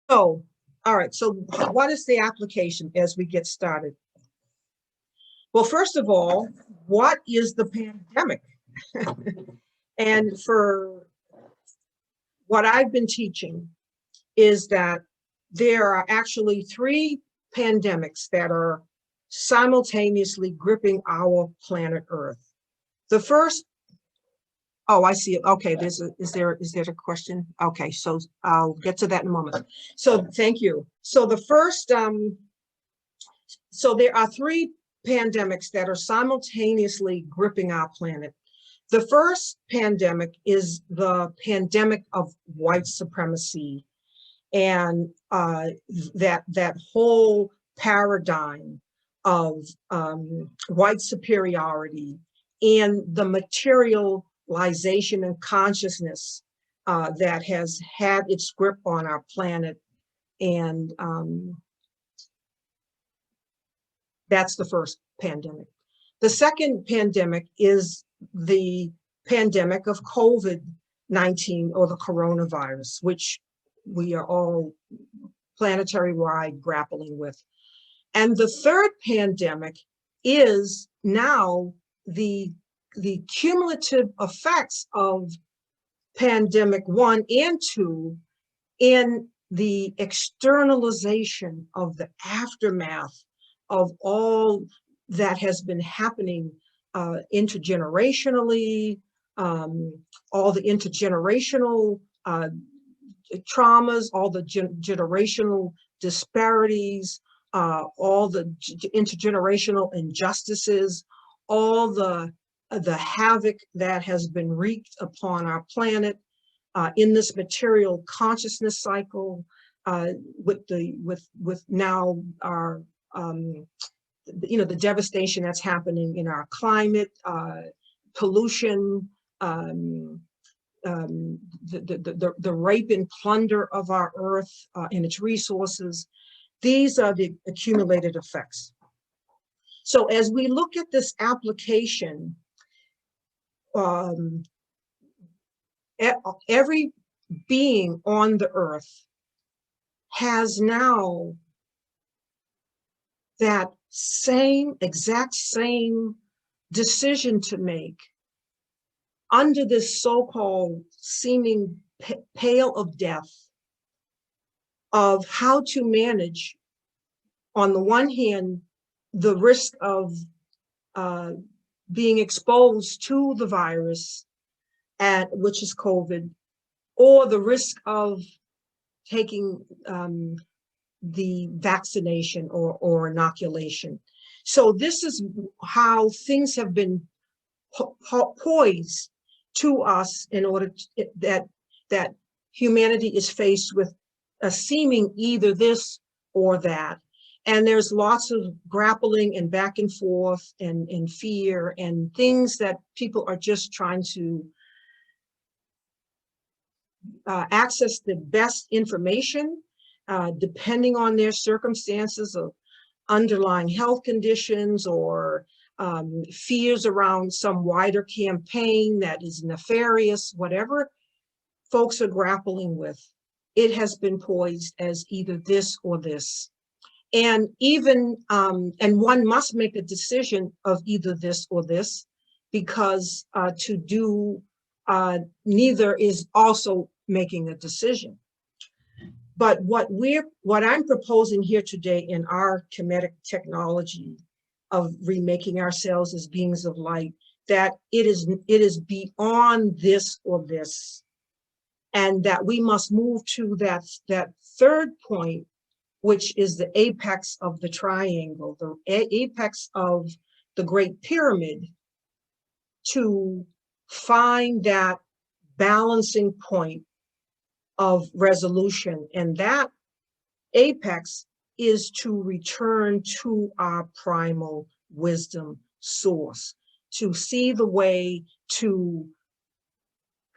So, all right, so what is the application as we get started? Well, first of all, what is the pandemic? And for what I've been teaching is that there are actually three pandemics that are simultaneously gripping our planet Earth. The first, oh, I see it. Okay, is there a question? Okay, so I'll get to that in a moment. So thank you. So the first, so there are three pandemics that are simultaneously gripping our planet. The first pandemic is the pandemic of white supremacy, and that whole paradigm of white superiority and the materialization and consciousness that has had its grip on our planet. And that's the first pandemic. The second pandemic is the pandemic of COVID-19, or the coronavirus, which we are all planetary-wide grappling with. And the third pandemic is now the cumulative effects of pandemic 1 and 2 in the externalization of the aftermath of all that has been happening intergenerationally, all the intergenerational traumas, all the generational disparities, all the intergenerational injustices, all the havoc that has been wreaked upon our planet in this material consciousness cycle, with now our the devastation that's happening in our climate, pollution, the rape and plunder of our earth and its resources. These are the accumulated effects. So as we look at this application, every being on the earth has now that exact same decision to make under this so-called seeming pale of death of how to manage, on the one hand, the risk of being exposed to the virus, which is COVID, or the risk of taking the vaccination or inoculation. So this is how things have been poised to us in order that humanity is faced with a seeming either this or that. And there's lots of grappling and back and forth and fear and things that people are just trying to access the best information, depending on their circumstances of underlying health conditions or fears around some wider campaign that is nefarious, whatever folks are grappling with, it has been poised as either this or this. And even, and one must make a decision of either this or this, because to do neither is also making a decision. But what I'm proposing here today in our Kemetic technology of remaking ourselves as beings of light, that it is beyond this or this, and that we must move to that third point, which is the apex of the triangle, the apex of the Great Pyramid, to find that balancing point of resolution. And that apex is to return to our primal wisdom source, to see the way to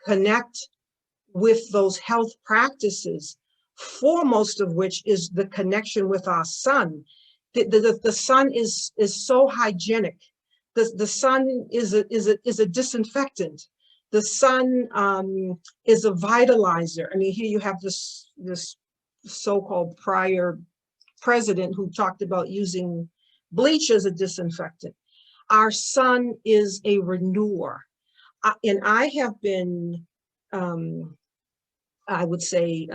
connect with those health practices, foremost of which is the connection with our sun. The sun is so hygienic. The sun is a disinfectant. The sun is a vitalizer. I mean, here you have this so-called prior president who talked about using bleach as a disinfectant. Our sun is a renewer. And I have been, I would say,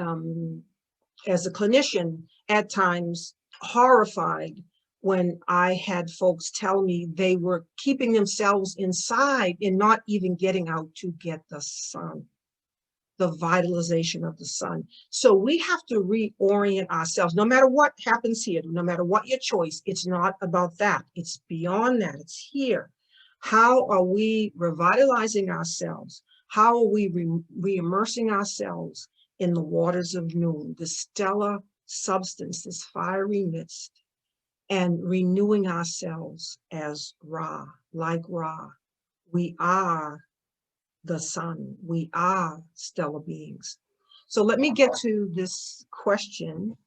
as a clinician, at times horrified when I had folks tell me they were keeping themselves inside and not even getting out to get the sun, the vitalization of the sun. So we have to reorient ourselves. No matter what happens here, no matter what your choice, it's not about that. It's beyond that. It's here. How are we revitalizing ourselves? How are we re-immersing ourselves in the waters of noon, the stellar substance, this fiery mist, and renewing ourselves as Ra, like Ra? We are the sun. We are stellar beings. So let me get to this question.